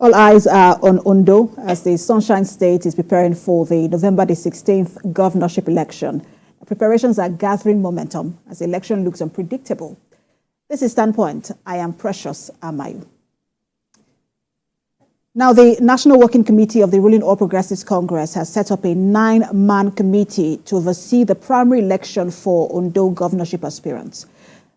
All eyes are on Ondo as the Sunshine State is preparing for the November the 16th governorship election. Preparations are gathering momentum as the election looks unpredictable. This is Standpoint. I am Precious Amayu. Now, the National Working Committee of the ruling All Progressives Congress has set up a 9-man committee to oversee the primary election for Ondo governorship aspirants.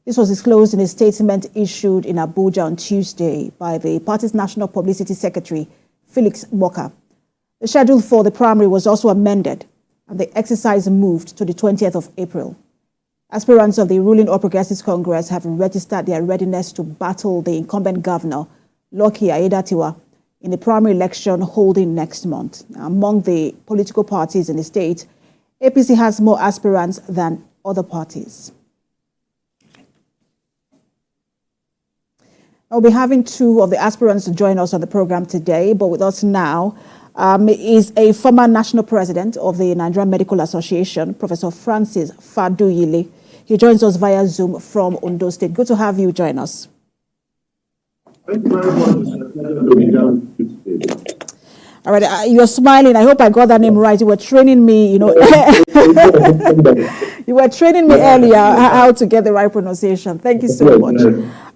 This was disclosed in a statement issued in Abuja on Tuesday by the party's National Publicity Secretary, Felix Moka. The schedule for the primary was also amended, and the exercise moved to the 20th of April. Aspirants of the ruling All Progressives Congress have registered their readiness to battle the incumbent governor, Lucky Aiyedatiwa, in the primary election holding next month. Among the political parties in the state, APC has more aspirants than other parties. I'll be having two of the aspirants to join us on the program today, but with us now is a former national president of the Nigerian Medical Association, Professor Francis Faduyile. He joins us via Zoom from Ondo State. Good to have you join us. Thank you very much. It's a pleasure to be here with you today. All right, you're smiling. I hope I got that name right. You were training me, you were training me earlier how to get the right pronunciation. Thank you so much.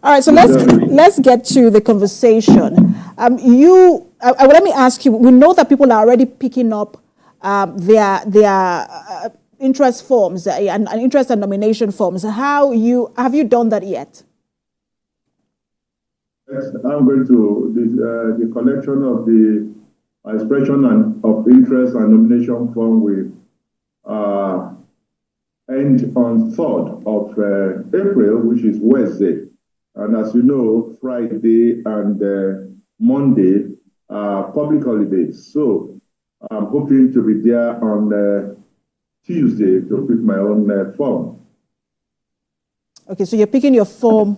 All right, so let's get to the conversation. Let me ask you. We know that people are already picking up their interest forms and interest and nomination forms. Have you done that yet? Yes, I'm going to the collection of the expression of interest and nomination form will end on 3rd of April, which is Wednesday. And as you know, Friday and Monday are public holidays. So I'm hoping to be there on Tuesday to pick my own form. Okay, so you're picking your form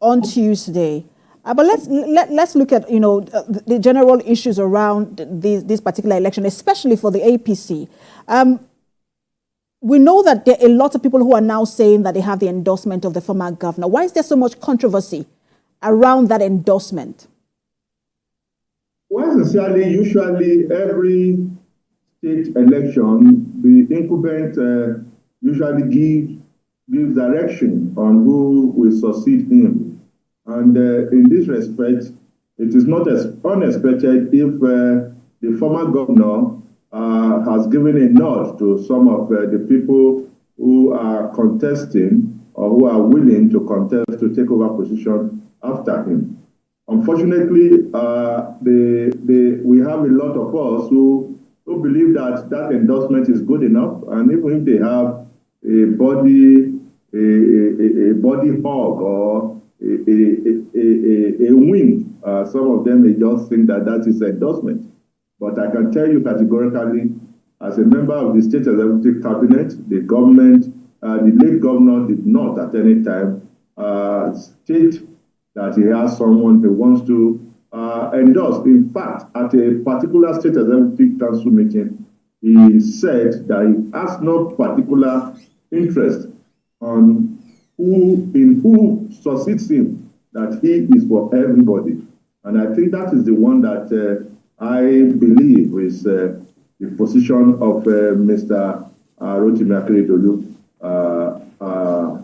on Tuesday. But let's look at the general issues around this particular election, especially for the APC. We know that there are a lot of people who are now saying that they have the endorsement of the former governor. Why is there so much controversy around that endorsement? Well, sincerely, usually every state election, the incumbent usually gives direction on who will succeed him. And in this respect, it is not as unexpected if the former governor has given a nod to some of the people who are contesting or who are willing to contest to take over position after him. Unfortunately, we have a lot of us who believe that endorsement is good enough, and even if they have a body hug or a win, some of them may just think that is endorsement. But I can tell you categorically, as a member of the State Executive Cabinet, the government, the late governor did not at any time state that he has someone he wants to endorse. In fact, at a particular State Executive Council meeting, he said that he has no particular interest on who succeeds him, that he is for everybody. And I think that is the one that I believe is the position of Mr. Rotimi Akeredolu,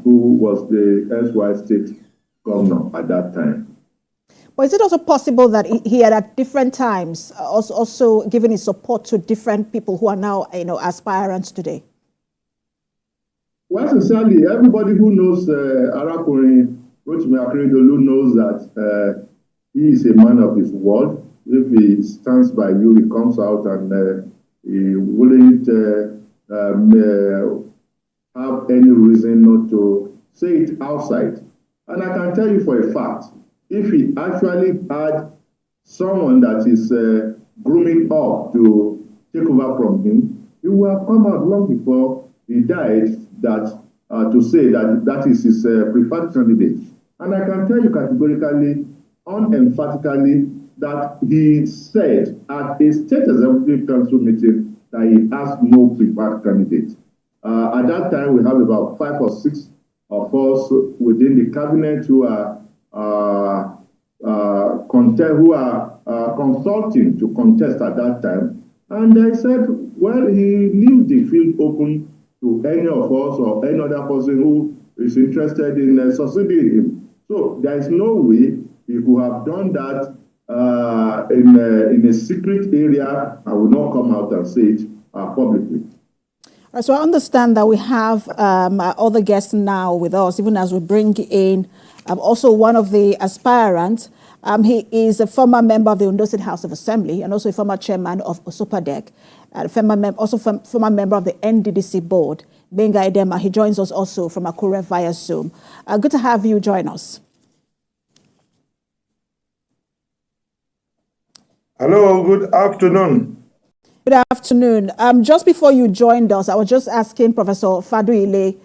who was the SY state governor at that time. But is it also possible that he had at different times also given his support to different people who are now aspirants today? Well, sincerely, everybody who knows Arakuri Rotimi Akeredolu knows that he is a man of his word. If he stands by you, he comes out and he wouldn't have any reason not to say it outside. And I can tell you for a fact, if he actually had someone that is grooming up to take over from him, he would have come out long before he died to say that is his preferred candidate. And I can tell you categorically, unemphatically, that he said at a State Executive Council meeting that he has no preferred candidate. At that time, we have about 5 or 6 of us within the cabinet who are who are consulting to contest at that time. And I said, well, he leaves the field open to any of us or any other person who is interested in succeeding him. So there is no way he could have done that in a secret area. I will not come out and say it publicly. All right, so I understand that we have other guests now with us, even as we bring in also one of the aspirants. He is a former member of the Ondo State House of Assembly and also a former chairman of Osopadec, also former member of the NDDC board, Benga Edema. He joins us also from Akure via Zoom. Good to have you join us. Hello, good afternoon. Good afternoon. Just before you joined us, I was just asking Professor Faduile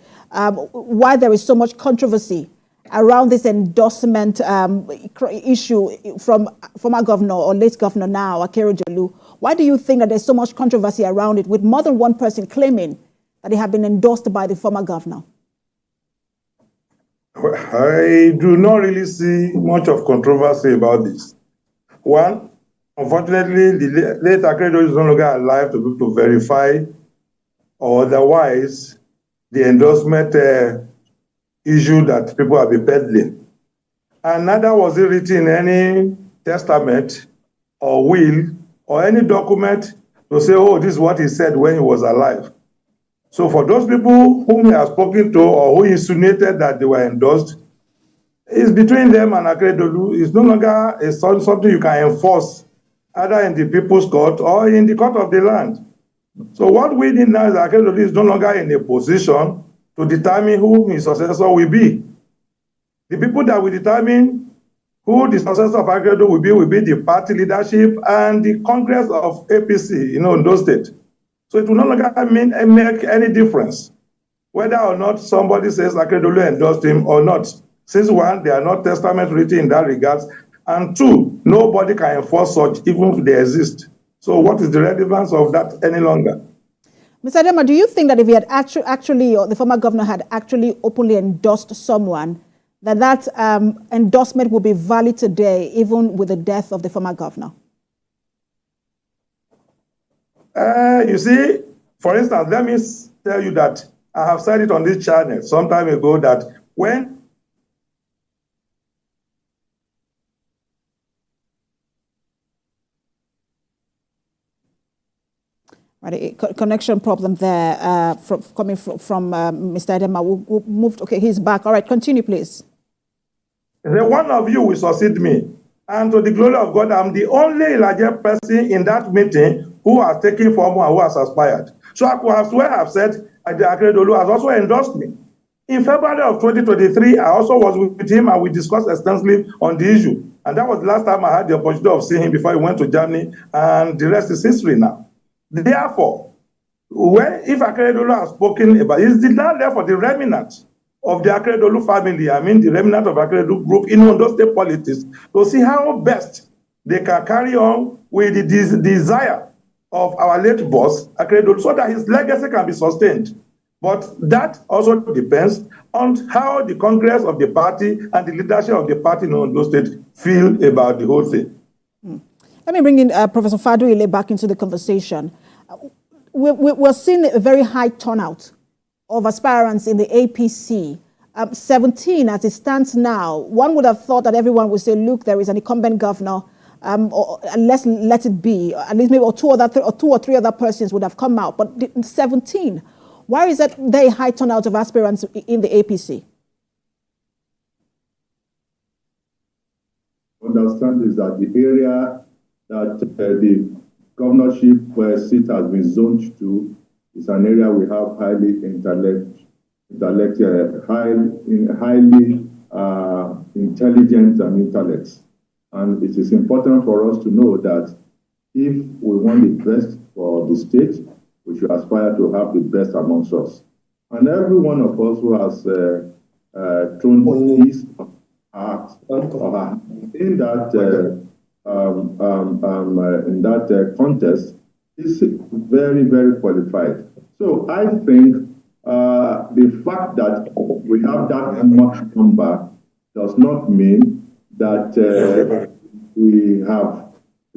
why there is so much controversy around this endorsement issue from former governor or late governor now, Akeredolu. Why do you think that there's so much controversy around it, with more than one person claiming that they have been endorsed by the former governor? I do not really see much of controversy about this. One, unfortunately, the late Akeredolu is no longer alive to be able to verify or otherwise the endorsement issue that people have been peddling. And neither was it written in any testament or will or any document to say, oh, this is what he said when he was alive. So for those people whom he has spoken to or who insinuated that they were endorsed, it's between them and Akeredolu. It's no longer something you can enforce either in the People's Court or in the court of the land. So what we need now is that Akeredolu is no longer in a position to determine who his successor will be. The people that will determine who the successor of Akeredolu will be the party leadership and the Congress of APC in Ondo State. So it will no longer make any difference whether or not somebody says Akeredolu endorsed him or not. Since one, there are no testaments written in that regard, and two, nobody can enforce such even if they exist. So what is the relevance of that any longer? Mr. Edema, do you think that if he had actually, or the former governor had actually openly endorsed someone, that endorsement will be valid today, even with the death of the former governor? You see, for instance, let me tell you that I have said it on this channel some time ago that when Right, a connection problem there coming from Mr. Edema. We'll move. Okay, he's back. All right, continue, please. One of you will succeed me. And to the glory of God, I'm the only larger person in that meeting who has taken form and who has aspired. So I could have swear I've said Akeredolu has also endorsed me. In February of 2023, I also was with him and we discussed extensively on the issue. And that was the last time I had the opportunity of seeing him before he went to Germany, and the rest is history now. Therefore, if Akeredolu has spoken about it, it's not there for the remnant of the Akeredolu family, I mean the remnant of Akeredolu group in Ondo State politics, to see how best they can carry on with the desire of our late boss, Akeredolu, so that his legacy can be sustained. But that also depends on how the Congress of the party and the leadership of the party in Ondo State feel about the whole thing. Let me bring in Professor Faduile back into the conversation. We're seeing a very high turnout of aspirants in the APC. 17 as it stands now. One would have thought that everyone would say, look, there is an incumbent governor, or let's let it be. At least maybe two or three other persons would have come out. But 17, why is that very high turnout of aspirants in the APC? Understand is that the area that the governorship seat has been zoned to is an area we have highly highly intelligent and intellects. And it is important for us to know that if we want the best for the state, we should aspire to have the best amongst us. And every one of us who has thrown his heart or in that contest is very, very qualified. So I think the fact that we have that much number does not mean that we have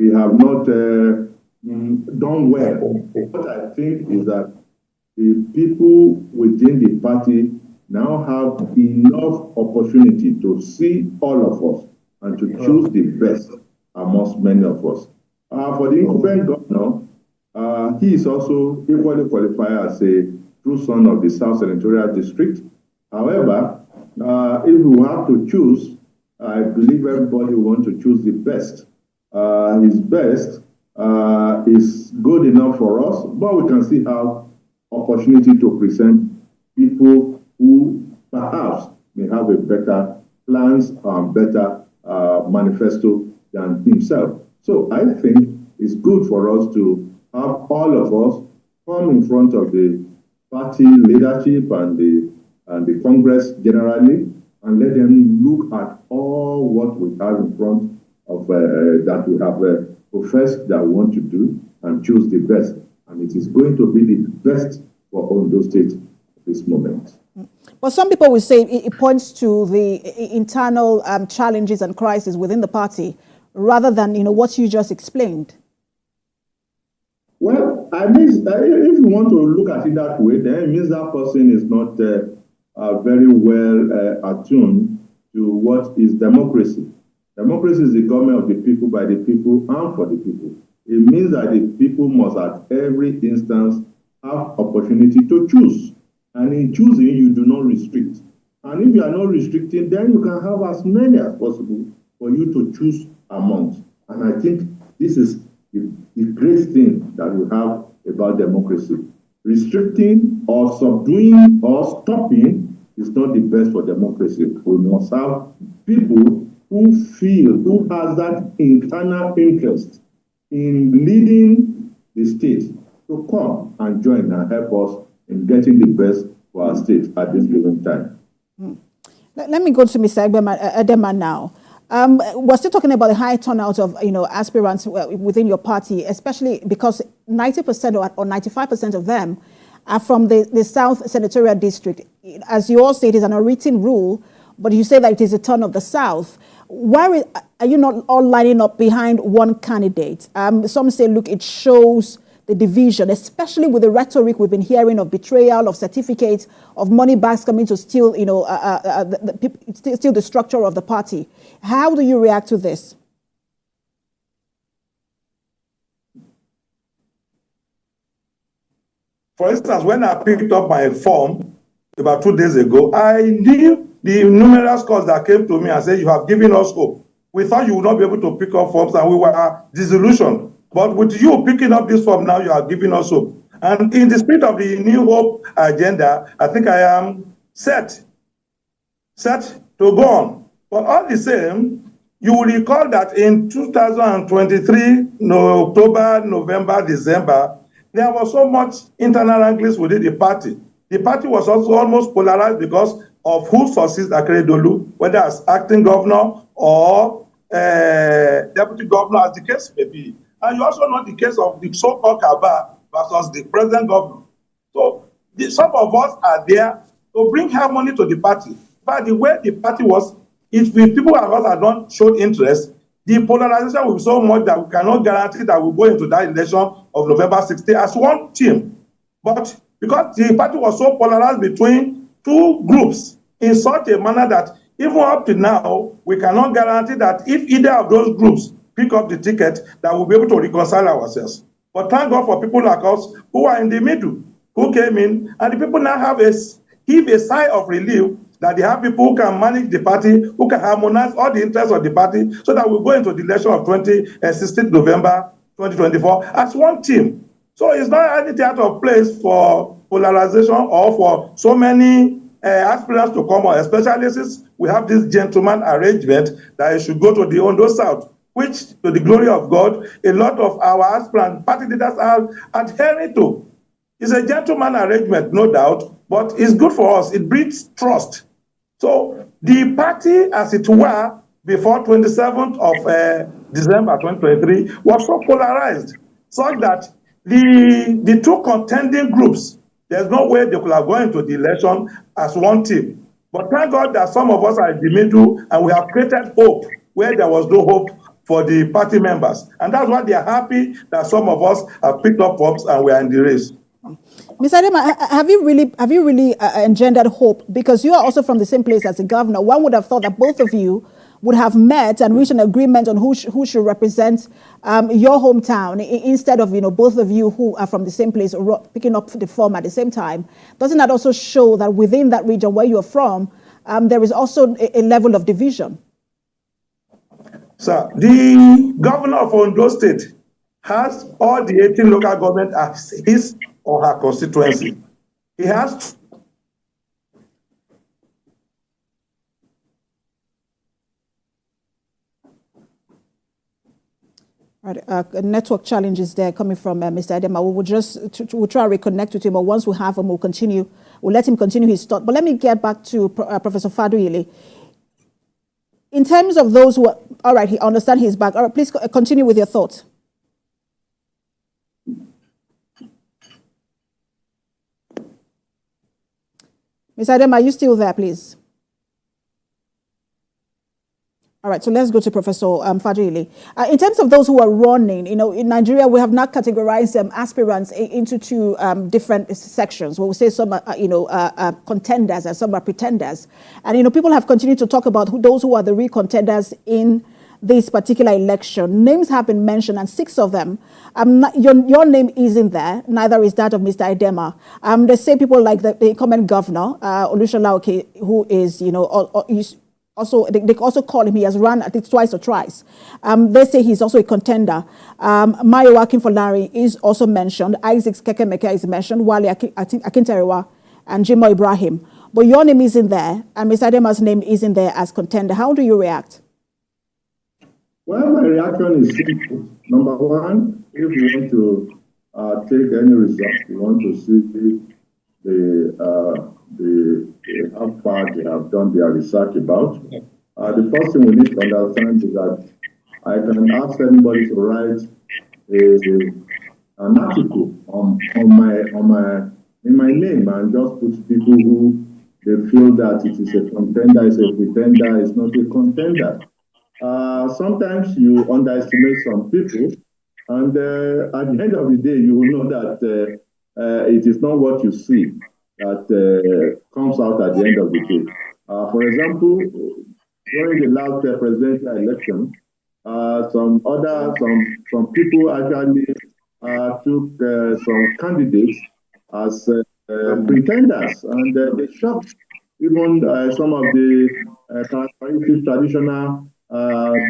not done well. What I think is that the people within the party now have enough opportunity to see all of us and to choose the best amongst many of us. For the incumbent governor, he is also equally qualified as a true son of the South Senatorial District. However, if we have to choose, I believe everybody wants to choose the best. His best is good enough for us, but we can still have opportunity to present people who perhaps may have a better plans and better manifesto than himself. So I think it's good for us to have all of us come in front of the party leadership and the Congress generally, and let them look at all what we have in front of that we have professed that we want to do and choose the best. And it is going to be the best for Ondo State at this moment. But some people will say it points to the internal challenges and crises within the party, rather than what you just explained. Well, I mean, if you want to look at it that way, then it means that person is not very well attuned to what is democracy. Democracy is the government of the people, by the people, and for the people. It means that the people must at every instance have opportunity to choose. And in choosing, you do not restrict. And if you are not restricting, then you can have as many as possible for you to choose amongst. And I think this is the great thing that we have about democracy. Restricting or subduing or stopping is not the best for democracy. We must have people who has that internal interest in leading the state to come and join and help us in getting the best for our state at this given time. Let me go to Mr. Edema now. We're still talking about the high turnout of aspirants within your party, especially because 90% or 95% of them are from the South Senatorial District. As you all say, it is an unwritten rule, but you say that it is a turn of the South. Why are you not all lining up behind one candidate? Some say, look, it shows the division, especially with the rhetoric we've been hearing of betrayal, of certificates, of money bags coming to steal, steal the structure of the party. How do you react to this? For instance, when I picked up my form about 2 days ago, I knew the numerous calls that came to me and said, you have given us hope. We thought you would not be able to pick up forms and we were disillusioned. But with you picking up this form now, you are giving us hope. And in the spirit of the New Hope agenda, I think I am set to go on. But all the same, you will recall that in 2023, October, November, December, there was so much internal wranglings within the party. The party was also almost polarized because of who succeeds Akeredolu, whether as acting governor or deputy governor, as the case may be. And you also know the case of the so-called Kaaba versus the present governor. So some of us are there to bring harmony to the party. But the way the party was, if people of us have not shown interest, the polarization will be so much that we cannot guarantee that we'll go into that election of November 16 as one team. But because the party was so polarized between two groups in such a manner that even up to now, we cannot guarantee that if either of those groups pick up the ticket, that we'll be able to reconcile ourselves. But thank God for people like us who are in the middle, who came in, and the people now have give a sigh of relief that they have people who can manage the party, who can harmonize all the interests of the party, so that we'll go into the election of 16 November 2024 as one team. So it's not anything out of place for polarization or for so many aspirants to come on, especially since we have this gentleman arrangement that it should go to the Ondo South, which, to the glory of God, a lot of our aspirant party leaders are adhering to. It's a gentleman arrangement, no doubt, but it's good for us. It breeds trust. So the party, as it were, before 27th of December 2023, was so polarized, such that the two contending groups, there's no way they could have gone into the election as one team. But thank God that some of us are in the middle, and we have created hope where there was no hope for the party members. And that's why they are happy that some of us have picked up forms and we are in the race. Ms. Adema, have you really engendered hope? Because you are also from the same place as the governor. One would have thought that both of you would have met and reached an agreement on who should represent your hometown instead of, both of you who are from the same place picking up the form at the same time. Doesn't that also show that within that region where you are from, there is also a level of division? Sir, the governor of Ondo State has all the 18 local government as his or her constituency. He has Right, network challenges there coming from Mr. Adema. We'll try to reconnect with him, but once we have him, we'll let him continue his thought. But let me get back to Professor Faduile. In terms of those who are, all right, I understand he's back. All right, please continue with your thoughts. Ms. Adema, are you still there, please? All right, so let's go to Professor Faduile. In terms of those who are running, in Nigeria, we have not categorized aspirants into two different sections. We'll say some are, contenders and some are pretenders. And, people have continued to talk about those who are the real contenders in this particular election. Names have been mentioned, and 6 of them. Your name isn't there. Neither is that of Mr. Adema. They say people like the incumbent governor, Olushola Oke, who is, also, they also call him, he has run, I think, twice or thrice. They say he's also a contender. Mayo Akinfolari is also mentioned. Isaac Kekemeke is mentioned. Wale Akinterewa and Jimo Ibrahim. But your name isn't there, and Mr. Adema's name isn't there as contender. How do you react? Well, my reaction is simple. Number one, if you want to take any result, you want to see how far they have done their research about. The first thing we need to understand is that I can ask anybody to write an article in my name and just put people who they feel that it is a contender, it's a pretender, it's not a contender. Sometimes you underestimate some people, and at the end of the day, you will know that it is not what you see that comes out at the end of the day. For example, during the last presidential election, some people actually took some candidates as pretenders, and they shocked even some of the characteristic traditional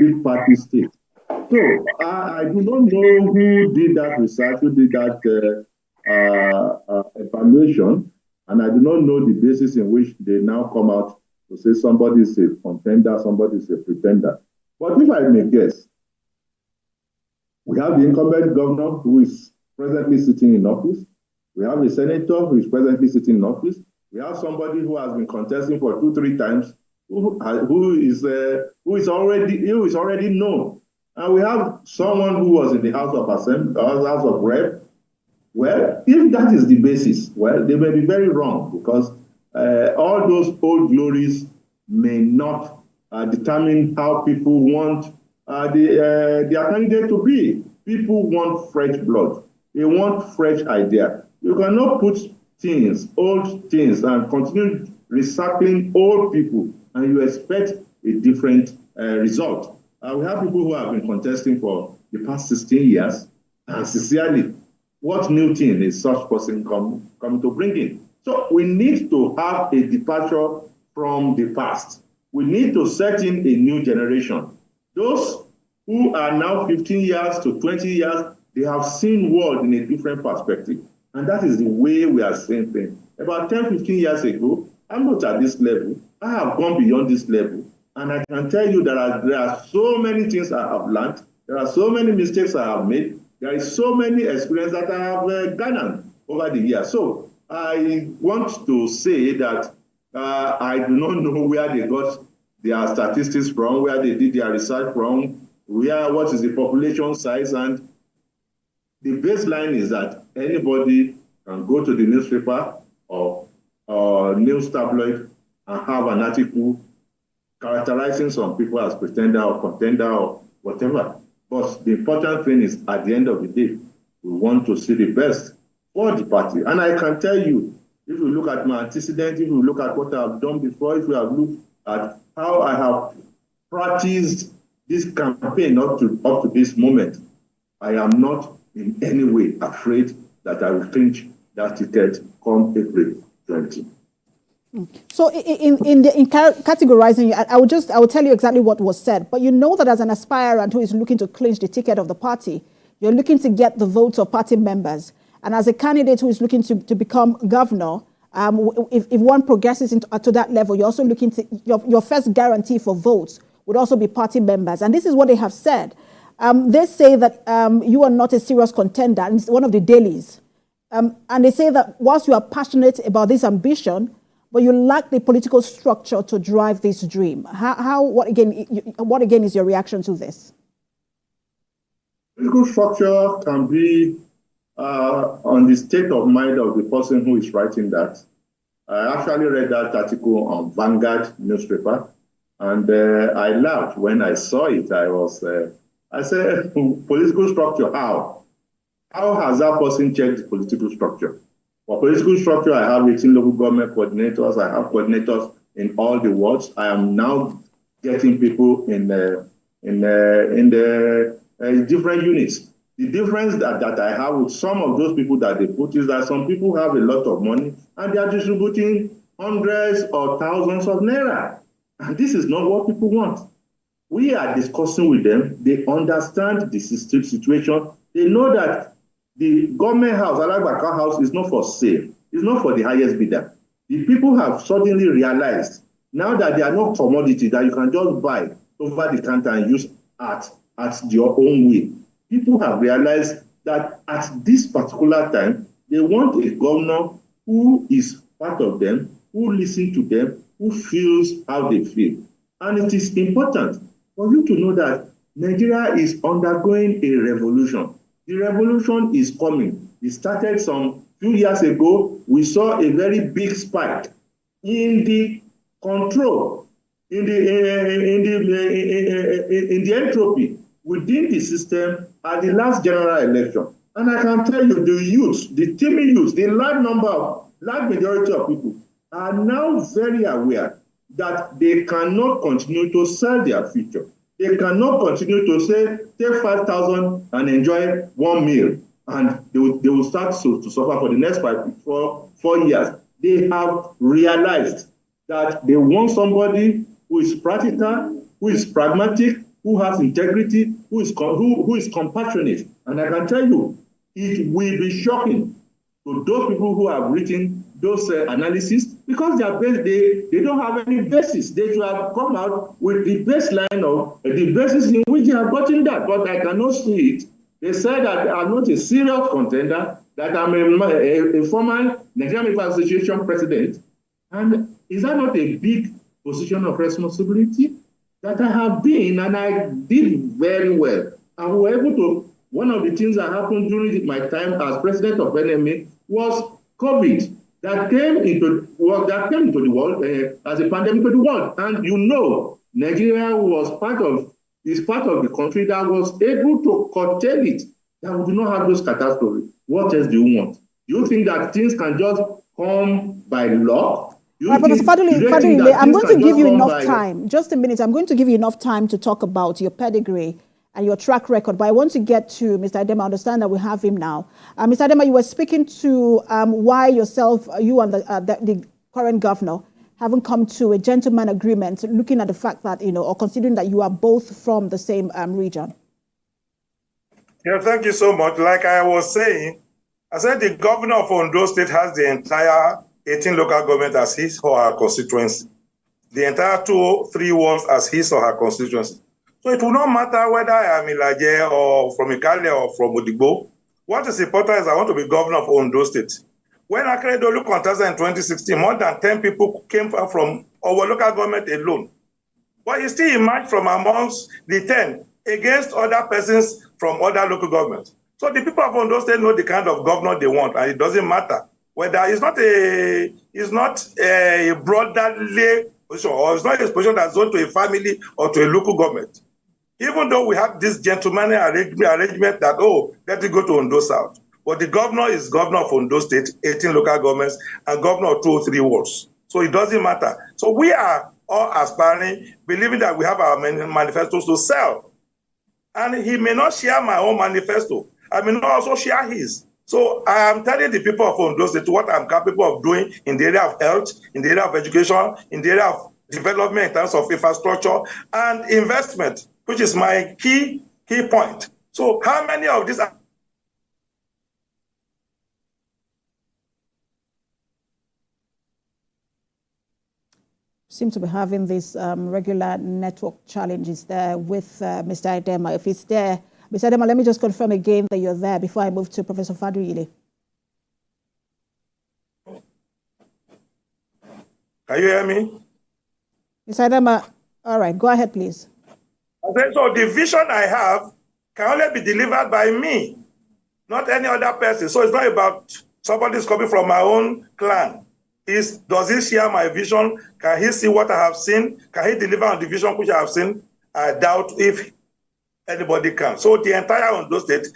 big party states. So I do not know who did that research, who did that evaluation, and I do not know the basis in which they now come out to say somebody is a contender, somebody is a pretender. But if I may guess, we have the incumbent governor who is presently sitting in office. We have a senator who is presently sitting in office. We have somebody who has been contesting for 2-3 times, who is already known. And we have someone who was in the House of Assembly, House of Rep. Well, if that is the basis, well, they may be very wrong, because all those old glories may not determine how people want their candidate to be. People want fresh blood. They want fresh idea. You cannot put old things, and continue recycling old people, and you expect a different result. We have people who have been contesting for the past 16 years, and sincerely, what new thing is such person come to bring in? So we need to have a departure from the past. We need to set in a new generation. Those who are now 15 years to 20 years, they have seen world in a different perspective. And that is the way we are seeing things. About 10, 15 years ago, I'm not at this level. I have gone beyond this level. And I can tell you that there are so many things I have learned. There are so many mistakes I have made. There is so many experiences that I have garnered over the years. So I want to say that I do not know where they got their statistics from, where they did their research from, what is the population size. And the baseline is that anybody can go to the newspaper or news tabloid and have an article characterizing some people as pretender or contender or whatever. But the important thing is, at the end of the day, we want to see the best for the party. And I can tell you, if you look at my antecedents, if you look at what I've done before, if you have looked at how I have practiced this campaign up to this moment, I am not in any way afraid that I will clinch that ticket come April 20. So in categorizing, I will tell you exactly what was said. But you know that as an aspirant who is looking to clinch the ticket of the party, you're looking to get the votes of party members. And as a candidate who is looking to become governor, if one progresses to that level, you're also looking to, your first guarantee for votes would also be party members. And this is what they have said. They say that you are not a serious contender, and it's one of the dailies. And they say that whilst you are passionate about this ambition, but you lack the political structure to drive this dream. What again is your reaction to this? Political structure can be on the state of mind of the person who is writing that. I actually read that article on Vanguard newspaper, and I laughed when I saw it. I said, political structure, how? How has that person checked the political structure? For political structure, I have 18 local government coordinators. I have coordinators in all the wards. I am now getting people in the different units. The difference that I have with some of those people that they put is that some people have a lot of money and they are distributing hundreds or thousands of naira. And this is not what people want. We are discussing with them. They understand the situation. They know that the government house, Alagbaka house, is not for sale. It's not for the highest bidder. The people have suddenly realized now that they are not commodity that you can just buy over the counter and use at your own way. People have realized that at this particular time, they want a governor who is part of them, who listens to them, who feels how they feel. And it is important for you to know that Nigeria is undergoing a revolution. The revolution is coming. It started some few years ago. We saw a very big spike in the control, in the entropy within the system at the last general election. And I can tell you, the youth, the teeming youth, the large majority of people are now very aware that they cannot continue to sell their future. They cannot continue to say, take 5,000 and enjoy one meal, and they will start to suffer for the next 4 years. They have realized that they want somebody who is practical, who is pragmatic, who has integrity, who is compassionate. And I can tell you, it will be shocking to those people who have written those analysis, because they don't have any basis. They should have come out with the baseline of the basis in which they have gotten that, but I cannot see it. They said that I'm not a serious contender, that I'm a former Nigerian Medical Association president. And is that not a big position of responsibility that I have been, and I did very well. And we were able to, one of the things that happened during my time as president of NMA was COVID. That came into the world as a pandemic to the world. And you know, Nigeria is part of the country that was able to curtail it, that we do not have those catastrophes. What else do you want? Do you think that things can just come by luck? Professor Fadile, I'm going to give you enough time. Just a minute. I'm going to give you enough time to talk about your pedigree and your track record. But I want to get to Mr. Adema. I understand that we have him now. Mr. Adema, you were speaking to why yourself, you and the current governor haven't come to a gentleman agreement, looking at the fact that, or considering that you are both from the same region. Yeah, thank you so much. Like I was saying, I said the governor of Ondo State has the entire 18 local government as his or her constituency. The entire 203 wards as his or her constituency. So it will not matter whether I am Ilaje or from Ikale or from Odigbo. What is important is I want to be governor of Ondo State. When Akeredolu contested in 2016, more than 10 people came from our local government alone. But he still emerged from amongst the 10 against other persons from other local governments. So the people of Ondo State know the kind of governor they want, and it doesn't matter whether it's not a brotherly position, or it's not a position that's owed to a family or to a local government. Even though we have this gentlemanly arrangement that, oh, let it go to Ondo South. But the governor is governor of Ondo State, 18 local governments, and governor of 203 wards. So it doesn't matter. So we are all aspiring, believing that we have our manifestos to sell. And he may not share my own manifesto. I may not also share his. So I am telling the people of Ondo State what I'm capable of doing in the area of health, in the area of education, in the area of development in terms of infrastructure and investment, which is my key point. So how many of these seem to be having these regular network challenges there with Mr. Idema. If he's there, Mr. Idema, let me just confirm again that you're there before I move to Professor Faduyile. Can you hear me? Mr. Idema, all right, go ahead, please. Okay, so the vision I have can only be delivered by me, not any other person. So it's not about somebody's coming from my own clan. Does he share my vision? Can he see what I have seen? Can he deliver on the vision which I have seen? I doubt if anybody can. So the entire Ondo State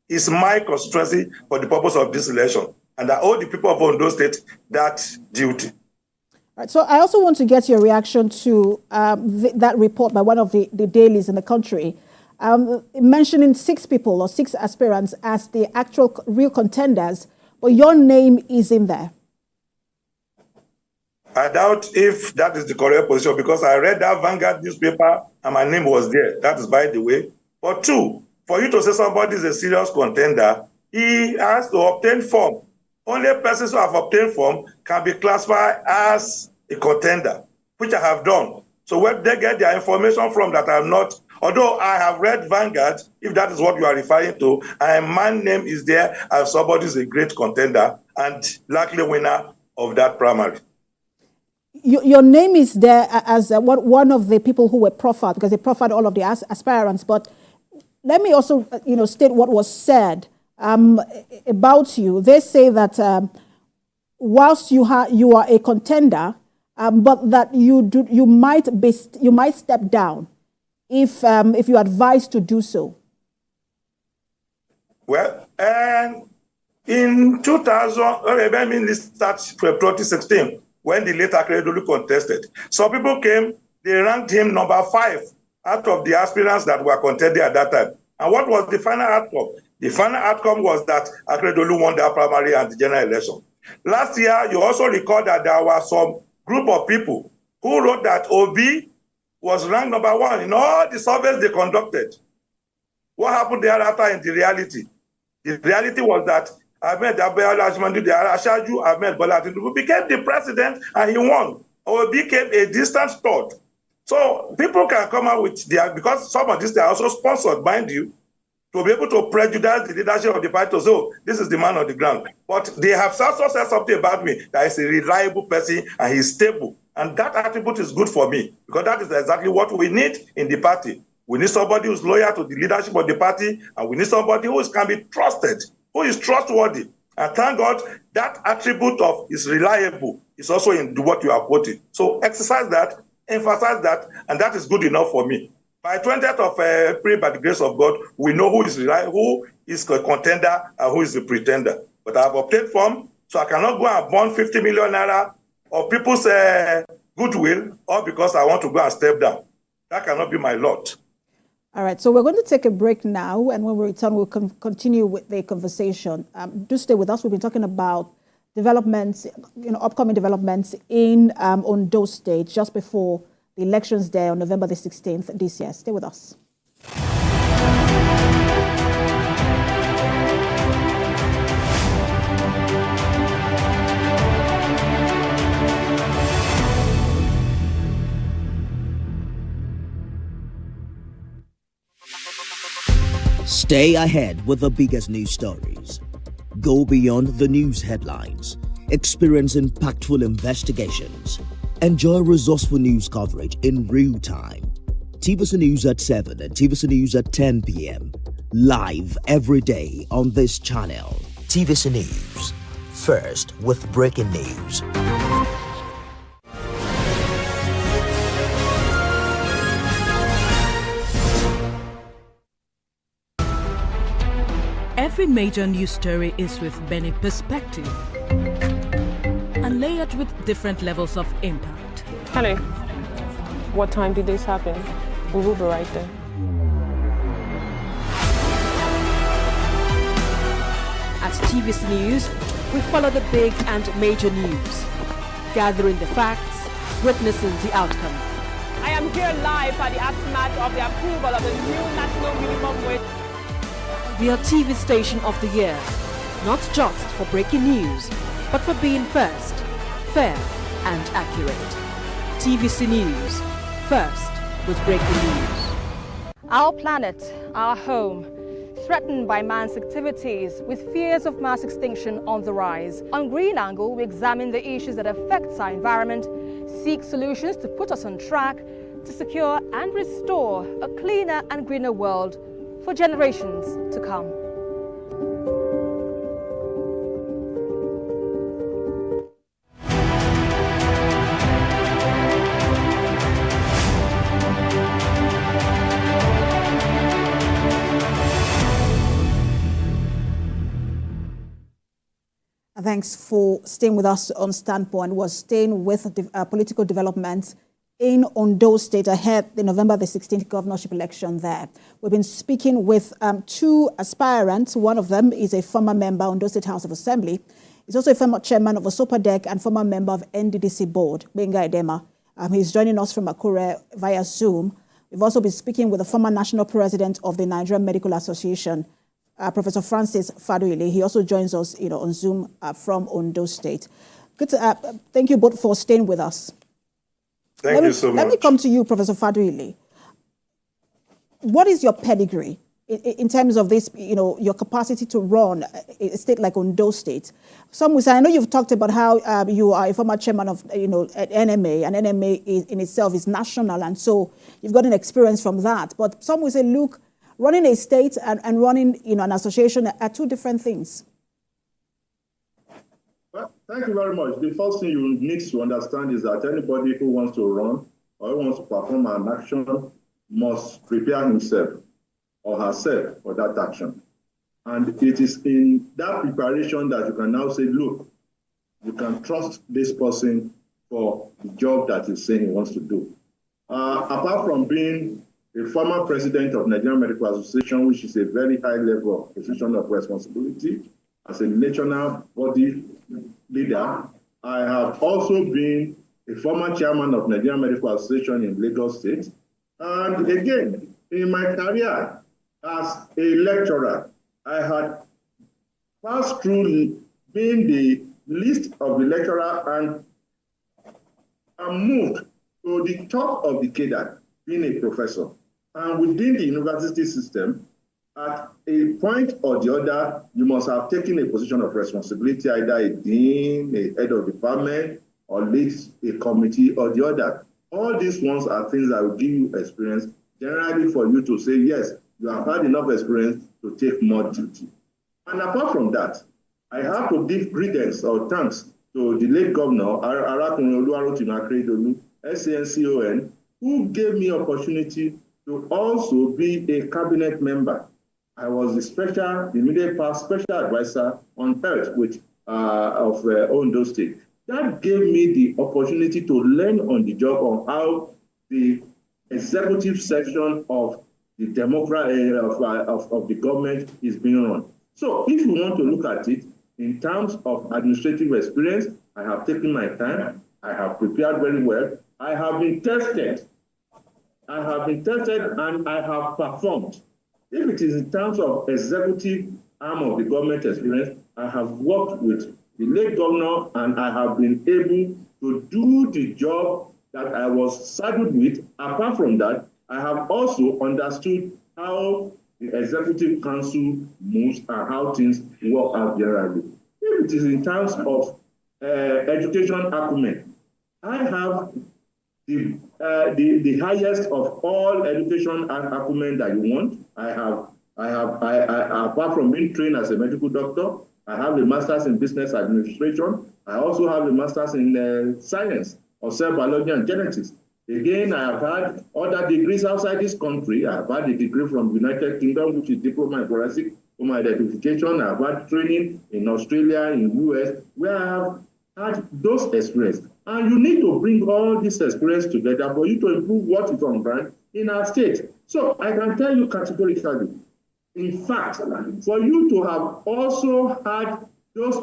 is my constituency for the purpose of this election. And I owe the people of Ondo State that duty. All right, so I also want to get your reaction to that report by one of the dailies in the country, mentioning 6 people or 6 aspirants as the actual real contenders, but your name is in there. I doubt if that is the correct position because I read that Vanguard newspaper and my name was there. That is by the way. But 2, for you to say somebody is a serious contender, he has to obtain form. Only persons who have obtained form can be classified as a contender, which I have done. So where they get their information from that I'm not, although I have read Vanguard, if that is what you are referring to, and my name is there as somebody is a great contender and likely winner of that primary. Your name is there as one of the people who were profiled, because they profiled all of the aspirants. But let me also, state what was said about you. They say that whilst you are a contender, but that you might step down if you're advised to do so. Well, in 2016. When the late Akeredolu contested, some people came, they ranked him number 5 out of the aspirants that were contending at that time. And what was the final outcome? The final outcome was that Akeredolu won that primary and the general election. Last year, you also recall that there were some group of people who wrote that Obi was ranked number 1 in all the surveys they conducted. What happened thereafter in the reality? The reality was that Ahmed Bola Tinubu became the president and he won, or became a distant third. So people can come out with because some of these they are also sponsored, mind you, to be able to prejudice the leadership of the party to say, oh, this is the man on the ground. But they have also said something about me that is a reliable person and he's stable. And that attribute is good for me because that is exactly what we need in the party. We need somebody who's loyal to the leadership of the party, and we need somebody who can be trusted, who is trustworthy. And thank God that attribute of is reliable is also in what you are quoting. So exercise that, emphasize that, and that is good enough for me. By 20th of April, by the grace of God, we know who is reliable, who is a contender and who is a pretender. But I have obtained form, so I cannot go and burn 50 million naira of people's goodwill, or because I want to go and step down. That cannot be my lot. All right, so we're going to take a break now, and when we return, we'll continue with the conversation. Do stay with us. We've been talking about developments, upcoming developments in Ondo State just before the elections there on November the 16th this year. Stay with us. Stay ahead with the biggest news stories. Go beyond the news headlines. Experience impactful investigations. Enjoy resourceful news coverage in real time. TVC News at 7 and TVC News at 10 p.m. Live every day on this channel. TVC News. First with breaking news. Every major news story is with many perspectives and layered with different levels of impact. Hello. What time did this happen? We will be right there. At TVC News, we follow the big and major news, gathering the facts, witnessing the outcome. I am here live at the aftermath of the approval of the new national minimum wage. We are TV Station of the Year, not just for breaking news, but for being first, fair and accurate. TVC News, first with breaking news. Our planet, our home, threatened by man's activities with fears of mass extinction on the rise. On Green Angle, we examine the issues that affect our environment, seek solutions to put us on track to secure and restore a cleaner and greener world for generations to come. Thanks for staying with us on Standpoint. We're staying with political developments in Ondo State ahead the November the 16th governorship election there. We've been speaking with two aspirants. One of them is a former member of Ondo State House of Assembly. He's also a former chairman of Osopodec and former member of NDDC board, Benga Edema. He's joining us from Akure via Zoom. We've also been speaking with the former national president of the Nigerian Medical Association, Professor Francis Faduile. He also joins us, on Zoom from Ondo State. Good. Thank you both for staying with us. Thank you so much. Let me come to you, Professor Faduile. What is your pedigree in terms of this, your capacity to run a state like Ondo State? Some will say, I know you've talked about how you are a former chairman of, NMA, and NMA in itself is national, and so you've got an experience from that. But some will say, look, running a state and running, an association are two different things. Well, thank you very much. The first thing you need to understand is that anybody who wants to run or wants to perform an action must prepare himself or herself for that action. And it is in that preparation that you can now say, look, you can trust this person for the job that he's saying he wants to do. Apart from being a former president of Nigerian Medical Association, which is a very high level of position of responsibility, as a national body leader, I have also been a former chairman of Nigerian Medical Association in Lagos State. And again, in my career as a lecturer, I had passed through being the least of the lecturer and moved to the top of the cadre, being a professor. And within the university system, at a point or the other, you must have taken a position of responsibility, either a dean, a head of department, or lead a committee or the other. All these ones are things that will give you experience, generally for you to say, yes, you have had enough experience to take more duty. And apart from that, I have to give credence or thanks to the late governor, Arakunrin Oluwarotimi Akeredolu, SANCON, who gave me opportunity to also be a cabinet member. I was the immediate past special advisor on health of Ondo State. That gave me the opportunity to learn on the job on how the executive section of the of the government is being run. So if you want to look at it in terms of administrative experience, I have taken my time, I have prepared very well, I have been tested and I have performed. If it is in terms of executive arm of the government experience, I have worked with the late governor and I have been able to do the job that I was saddled with. Apart from that, I have also understood how the executive council moves and how things work out generally. If it is in terms of education acumen, I have the highest of all education acumen that you want. Apart from being trained as a medical doctor, I have a master's in business administration. I also have a master's in science of cell biology and genetics. Again, I have had other degrees outside this country. I have had a degree from the United Kingdom, which is diploma in forensic home identification. I've had training in Australia, in US, where I have had those experiences. And you need to bring all this experience together for you to improve what is on ground in our state. So I can tell you categorically, in fact, for you to have also had those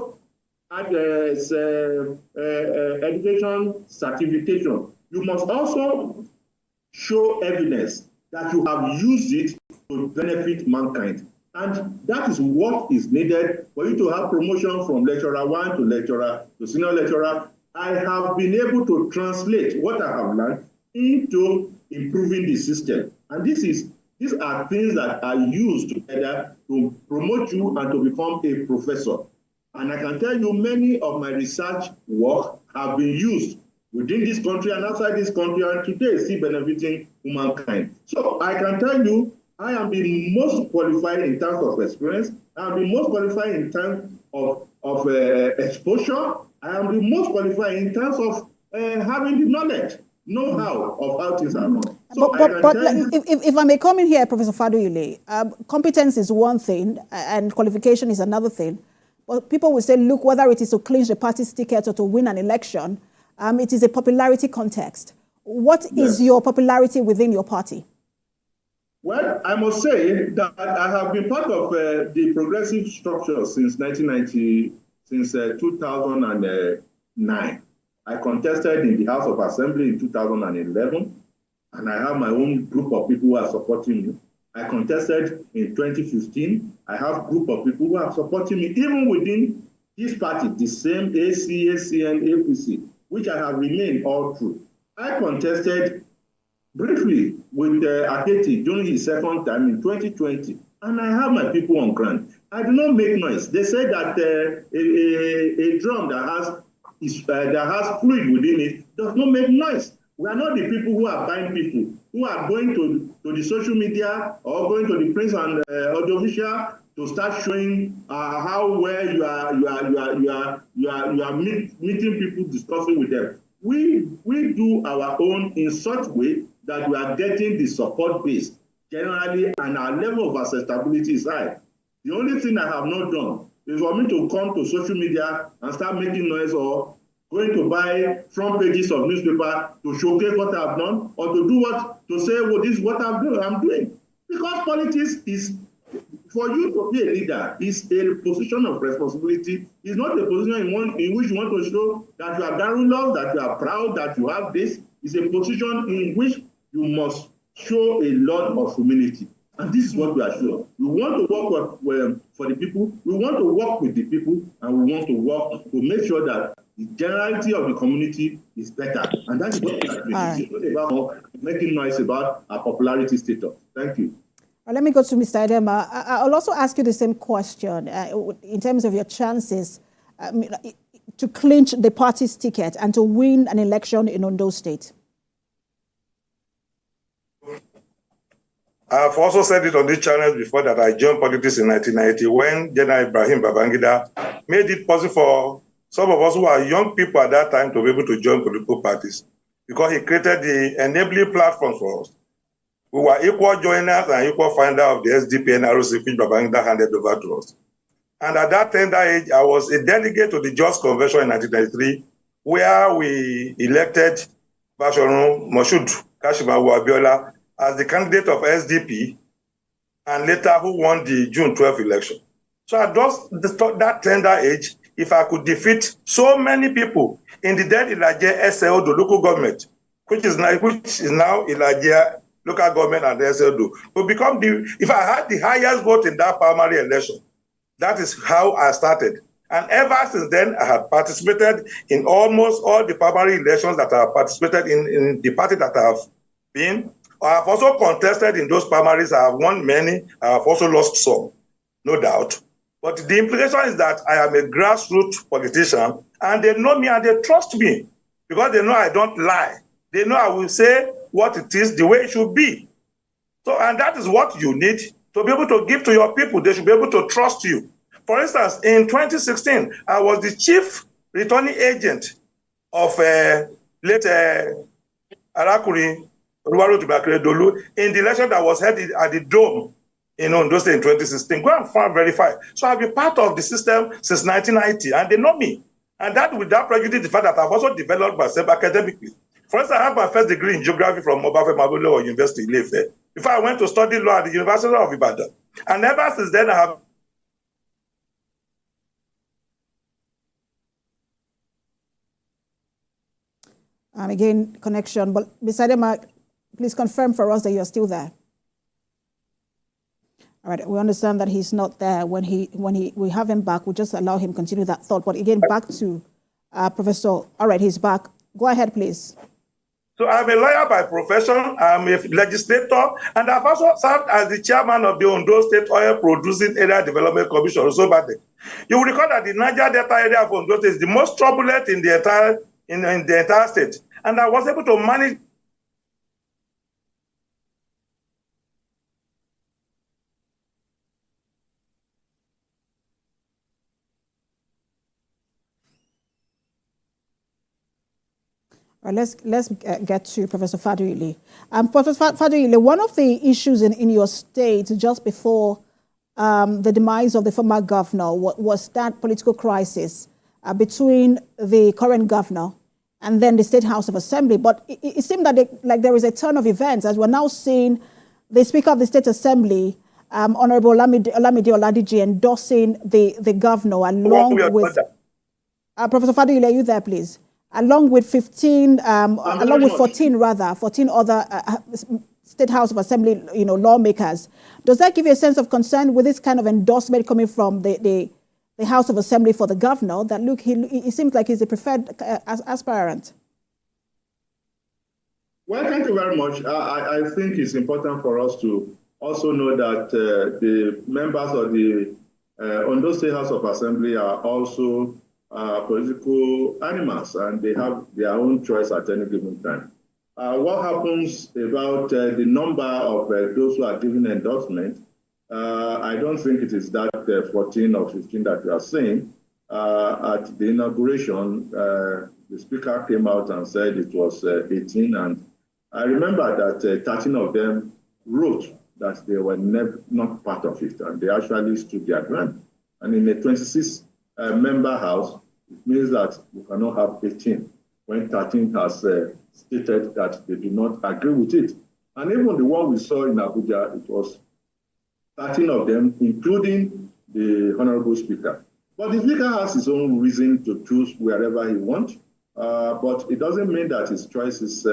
education certification, you must also show evidence that you have used it to benefit mankind. And that is what is needed for you to have promotion from lecturer 1 to lecturer to senior lecturer. I have been able to translate what I have learned into improving the system. And these are things that are used together to promote you and to become a professor. And I can tell you many of my research work have been used within this country and outside this country, and today still benefiting humankind. So I can tell you, I am the most qualified in terms of experience. I am the most qualified in terms of exposure. I am the most qualified in terms of having the knowledge, know-how of how things are done. So if I may come in here, Professor Faduyule, competence is one thing and qualification is another thing. But people will say, look, whether it is to clinch the party's ticket or to win an election, it is a popularity context. What is your popularity within your party? Well, I must say that I have been part of the progressive structure since 1990, since 2009. I contested in the House of Assembly in 2011, and I have my own group of people who are supporting me. I contested in 2015. I have a group of people who are supporting me, even within this party, the same AC, ACN, APC, which I have remained all through. I contested briefly with Aketi during his second time in 2020, and I have my people on ground. I do not make noise. They say that a drum that has fluid within it does not make noise. We are not the people who are buying people, who are going to the social media or going to the print and audiovisual to start showing how well you are meeting people, discussing with them. We do our own in such way that we are getting the support base generally, and our level of acceptability is high. The only thing I have not done is for me to come to social media and start making noise or going to buy front pages of newspaper to showcase what I've done or to do to say, well, this is what I'm doing. Because politics is, for you to be a leader, is a position of responsibility. It's not a position in which you want to show that you are garrulous, that you are proud, that you have this. It's a position in which you must show a lot of humility. And this is what we are showing. We want to work for the people, we want to work with the people, and we want to work to make sure that the generality of the community is better. And that's what we are doing. It's not about making noise about our popularity status. Thank you. Let me go to Mr. Edema. I'll also ask you the same question in terms of your chances to clinch the party's ticket and to win an election in Ondo State. I've also said it on this channel before that I joined politics in 1990 when General Ibrahim Babangida made it possible for some of us who are young people at that time to be able to join political parties because he created the enabling platforms for us. We were equal joiners and equal founder of the SDP and ROC, which Babangida handed over to us. And at that tender age, I was a delegate to the Just Convention in 1993, where we elected Bashorun Moshood Kashimawo Abiola as the candidate of SDP, and later who won the June 12th election. So at that tender age, if I could defeat so many people in the then Ilaje SLO, the local government, which is now Ilaje local government and SLO, will become if I had the highest vote in that primary election, that is how I started. And ever since then, I have participated in almost all the primary elections that I have participated in the party that I have been. I have also contested in those primaries. I have won many. I have also lost some, no doubt. But the implication is that I am a grassroots politician, and they know me and they trust me because they know I don't lie. They know I will say what it is, the way it should be. So, and that is what you need to be able to give to your people. They should be able to trust you. For instance, in 2016, I was the chief returning agent of late Arakuri in the election that was held at the Dome in Ondo State in 2016. Go and verify. So I've been part of the system since 1990, and they know me. And that without prejudice the fact that I've also developed myself academically. For instance, I have my first degree in geography from Obafemi Awolowo University in Ife. Before I went to study law at the University of Ibadan. And ever since then, I have and again, connection. But Mr. Adema, please confirm for us that you're still there. All right, we understand that he's not there. When we have him back, we'll just allow him continue that thought. But again, back to Professor. All right, he's back. Go ahead, please. So I'm a lawyer by profession, I'm a legislator, and I've also served as the chairman of the Ondo State Oil Producing Area Development Commission. You will recall that the Niger Delta area of Ondo State is the most turbulent in the entire state. And I was able to manage. Let's get to Professor Fadoyle. Professor Fadoyle, one of the issues in your state just before the demise of the former governor was that political crisis between the current governor and then the State House of Assembly. But it seemed that there is a turn of events as we're now seeing the Speaker of the State Assembly, Honorable Olamide Oladiji, endorsing the governor along with Professor Fadoyle. Are you there, please? Along with 14 other State House of Assembly, lawmakers. Does that give you a sense of concern with this kind of endorsement coming from the House of Assembly for the governor? That look, he seems like he's the preferred aspirant. Well, thank you very much. I think it's important for us to also know that the members of the Ondo State House of Assembly are also political animals, and they have their own choice at any given time. What happens about the number of those who are given endorsement? I don't think it is that 14 or 15 that you are saying. At the inauguration, the speaker came out and said it was 18, and I remember that 13 of them wrote that they were not part of it, and they actually stood their ground. And in a 26-member house, it means that you cannot have 18 when 13 has stated that they do not agree with it. And even the one we saw in Abuja, it was 13 of them, including the Honorable Speaker. But the Speaker has his own reason to choose wherever he wants, but it doesn't mean that his choice is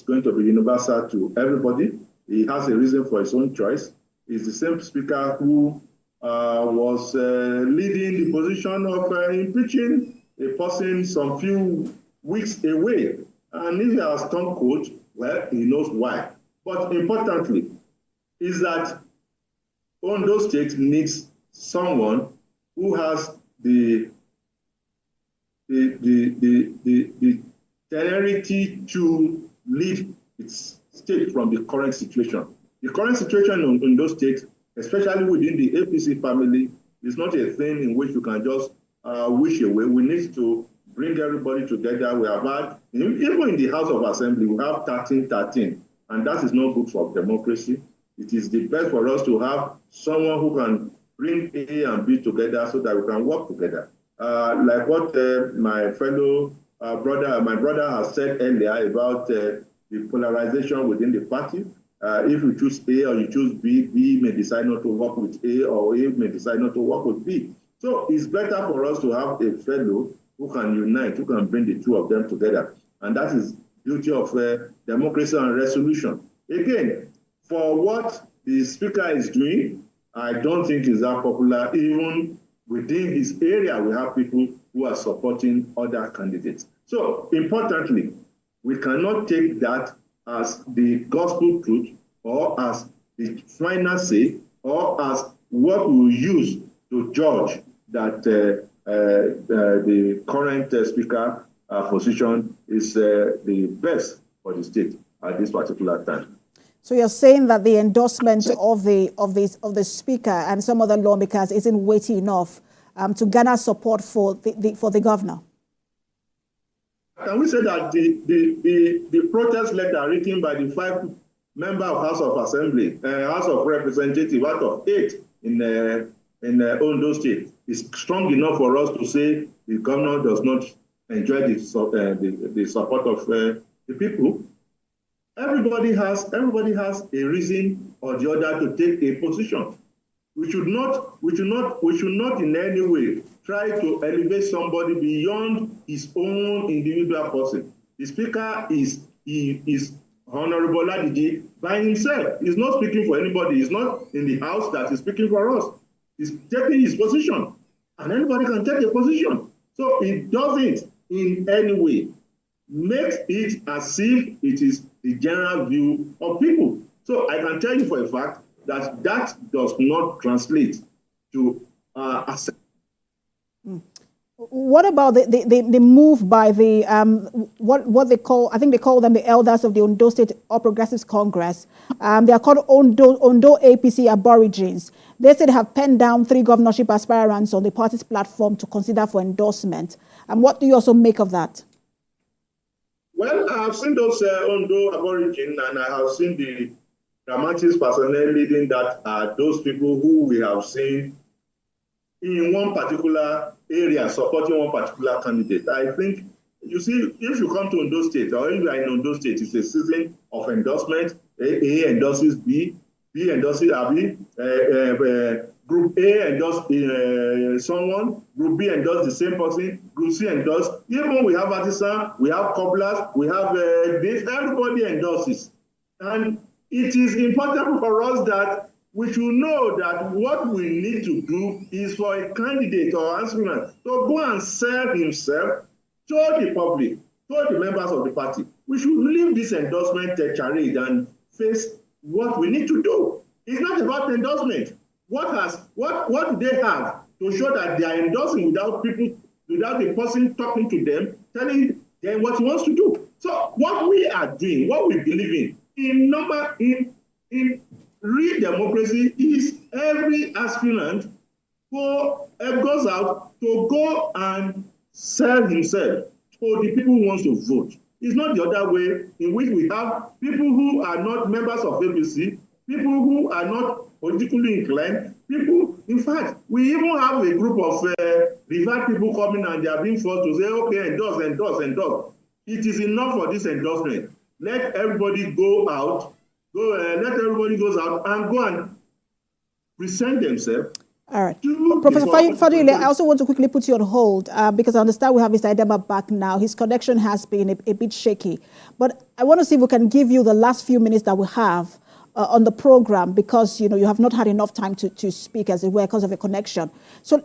going to be universal to everybody. He has a reason for his own choice. He's the same Speaker who was leading the position of impeaching a person some few weeks away. And if he has turned coach, well, he knows why. But importantly, is that Ondo State needs someone who has the temerity to lead its state from the current situation. The current situation in Ondo State, especially within the APC family, is not a thing in which you can just wish away. We need to bring everybody together. We have had, even in the House of Assembly, we have 13-13, and that is not good for democracy. It is the best for us to have someone who can bring A and B together so that we can work together. Like what my brother has said earlier about the polarization within the party. If you choose A or you choose B, B may decide not to work with A, or A may decide not to work with B. So it's better for us to have a fellow who can unite, who can bring the two of them together. And that is the beauty of democracy and resolution. Again, for what the speaker is doing, I don't think is that popular. Even within his area, we have people who are supporting other candidates. So importantly, we cannot take that as the gospel truth, or as the final say, or as what we will use to judge that the current speaker position is the best for the state at this particular time. So you're saying that the endorsement of the speaker and some other lawmakers isn't weighty enough to garner support for the governor? Can we say that the protest letter written by the 5 member of House of Assembly, House of Representatives out of 8 in Ondo State is strong enough for us to say the governor does not enjoy the support of the people. Everybody has a reason or the other to take a position. We should not in any way try to elevate somebody beyond his own individual person. The speaker is Honorable Ladiji by himself. He's not speaking for anybody. He's not in the house that is speaking for us. He's taking his position, and anybody can take a position. So it doesn't in any way make it as if it is the general view of people. So I can tell you for a fact that that does not translate to What about the move by the what they call, I think they call them the elders of the Ondo State All Progressives Congress. They are called Ondo APC Aborigines. They said they have penned down 3 governorship aspirants on the party's platform to consider for endorsement. And what do you also make of that? Well, I have seen those Ondo Aborigines, and I have seen the dramatics personnel leading that are those people who we have seen in one particular area supporting one particular candidate. I think, you see, if you come to Ondo State, or if you are in Ondo State, it's a season of endorsement. A endorses B, B endorses B, Group A endorses someone, Group B endorses the same person, Group C endorses. Even we have artisans, we have cobblers, we have this, everybody endorses. And it is important for us that we should know that what we need to do is for a candidate or aspirant to go and sell himself to the public, to the members of the party. We should leave this endorsement charade and face what we need to do. It's not about endorsement. What do they have to show that they are endorsing without the person talking to them, telling them what he wants to do? So what we are doing, what we believe in real democracy is every aspirant who goes out to go and sell himself to the people who wants to vote. It's not the other way, in which we have people who are not members of APC, people who are not politically inclined, people, in fact, we even have a group of revert people coming and they are being forced to say, okay, endorse, endorse, endorse. It is enough for this endorsement. Let everybody go out. Let everybody goes out and go and present themselves. All right. Professor Fadile, I also want to quickly put you on hold because I understand we have Mr. Idema back now. His connection has been a bit shaky. But I want to see if we can give you the last few minutes that we have on the program because, you have not had enough time to speak, as it were, because of a connection. So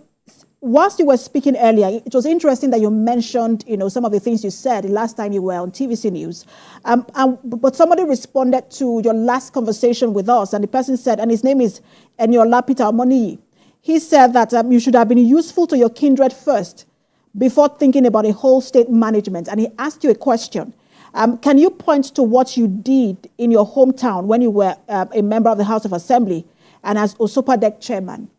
whilst you were speaking earlier, it was interesting that you mentioned, some of the things you said the last time you were on TVC News. But somebody responded to your last conversation with us, and the person said, and his name is Eniola Peter Amoniyi. He said that you should have been useful to your kindred first before thinking about a whole state management. And he asked you a question. Can you point to what you did in your hometown when you were a member of the House of Assembly and as Osopadec chairman?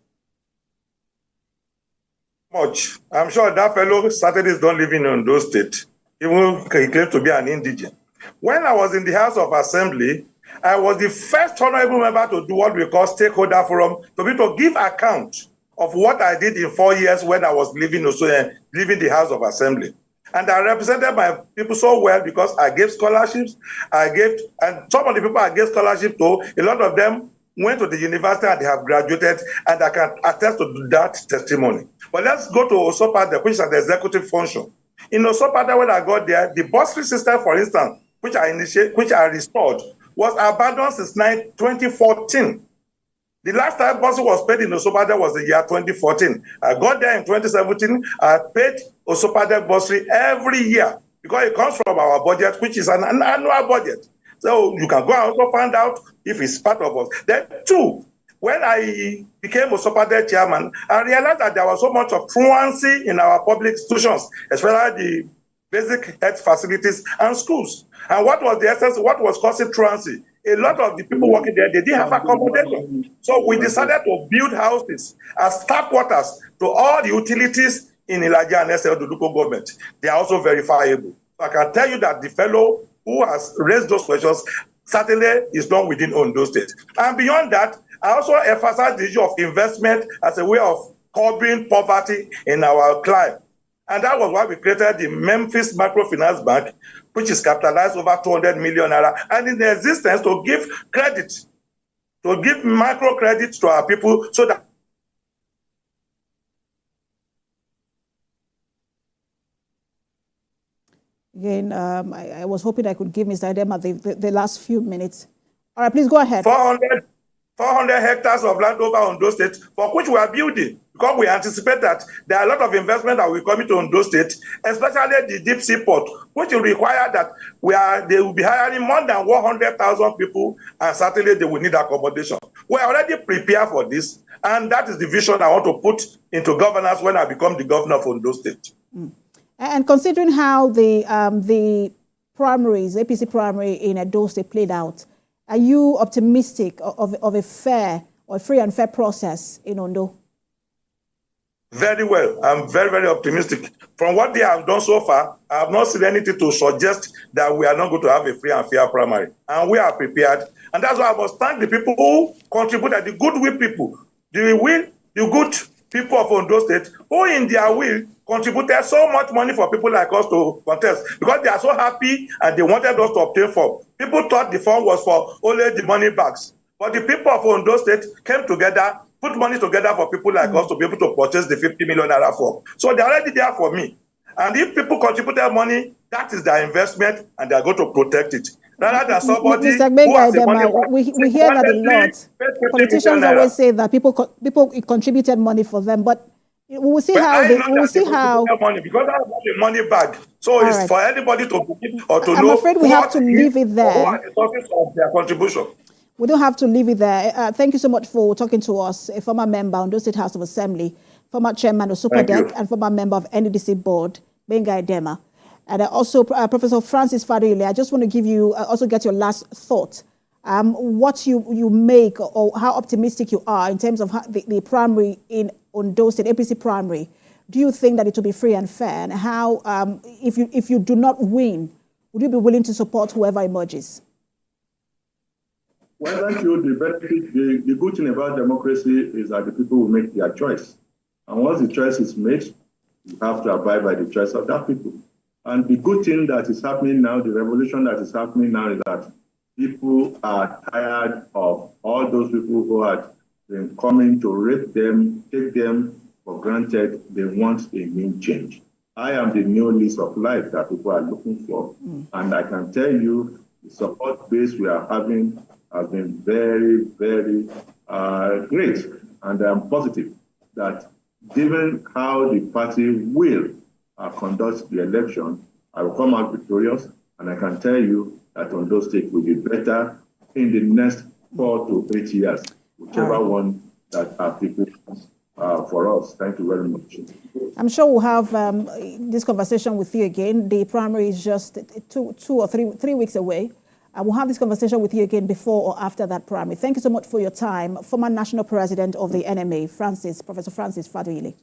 Much. I'm sure that fellow Saturdays don't live in Ondo State. Even he claims to be an indigent. When I was in the House of Assembly, I was the first honorable member to do what we call stakeholder forum, to be to give account of what I did in 4 years when I was leaving the House of Assembly. And I represented my people so well because I gave scholarships, and some of the people I gave scholarship to, a lot of them went to the university and they have graduated, and I can attest to that testimony. But let's go to Osopadec, which is an executive function. In Osopadec, when I got there, the bursary system, for instance, which I restored, was abandoned since 2014. The last time bursary was paid in Osopadec was the year 2014. I got there in 2017. I paid Osopadec bursary every year because it comes from our budget, which is an annual budget. So you can go and also find out if it's part of us. Then 2, when I became Osopadec chairman, I realized that there was so much of truancy in our public institutions, especially the basic health facilities and schools. And what was the essence? What was causing truancy? A lot of the people working there, they didn't have accommodation. So we decided to build houses as staff quarters to all the utilities in Ilaja and SL Duduko government. They are also verifiable. So I can tell you that the fellow who has raised those questions certainly is done within Ondo State. And beyond that, I also emphasize the issue of investment as a way of curbing poverty in our clime. And that was why we created the Memphis Microfinance Bank, which is capitalized over 200 million naira and in existence to give credit, to give microcredit to our people so that again, I was hoping I could give Mr. Idema the last few minutes. All right, please go ahead. 400 hectares of land over Ondo State, for which we are building, because we anticipate that there are a lot of investment that will come into Ondo State, especially the deep sea port, which will require that they will be hiring more than 100,000 people, and certainly they will need accommodation. We are already prepared for this, and that is the vision I want to put into governance when I become the governor of Ondo State. Mm. And considering how the primaries, APC primary in Edo State played out, are you optimistic of a fair or free and fair process in Ondo? Very well. I'm very, very optimistic. From what they have done so far, I have not seen anything to suggest that we are not going to have a free and fair primary. And we are prepared. And that's why I must thank the people who contributed, the goodwill people, the good people of Ondo State, who in their will contributed so much money for people like us to contest, because they are so happy and they wanted us to obtain form. People thought the form was for only the money bags. But the people of Ondo State came together, put money together for people like us to be able to purchase the 50 million naira form. So they're already there for me. And if people contributed money, that is their investment and they're going to protect it. Rather than somebody Mr. we hear that a lot. Politicians always say that people contributed money for them, but we will see how money, because I have a money bag. So it's for anybody to believe or to know. I'm afraid we have to leave it there. Who are the sources of their contribution? We don't have to leave it there. Thank you so much for talking to us, a former member of Ondo State House of Assembly, former chairman of Superdec, and former member of NDDC board, Benga Idema. And also Professor Francis Fadoile. I just want to give you, also get your last thought. What you make or how optimistic you are in terms of the primary in Ondo State, APC primary. Do you think that it will be free and fair? And how, if you do not win, would you be willing to support whoever emerges? Well, thank you. The good thing about democracy is that the people will make their choice. And once the choice is made, you have to abide by the choice of that people. And the good thing that is happening now, the revolution that is happening now is that people are tired of all those people who had been coming to rape them, take them for granted. They want a new change. I am the new lease of life that people are looking for. And I can tell you, the support base we are having has been very, very great. And I'm positive that given how the party will conduct the election, I will come out victorious. And I can tell you that Ondo State will be better in the next 4 to 8 years, whichever one that are people for us. Thank you very much. I'm sure we'll have this conversation with you again. The primary is just two or three weeks away. We'll have this conversation with you again before or after that primary. Thank you so much for your time. Former National President of the NMA, Professor Francis Fadoile.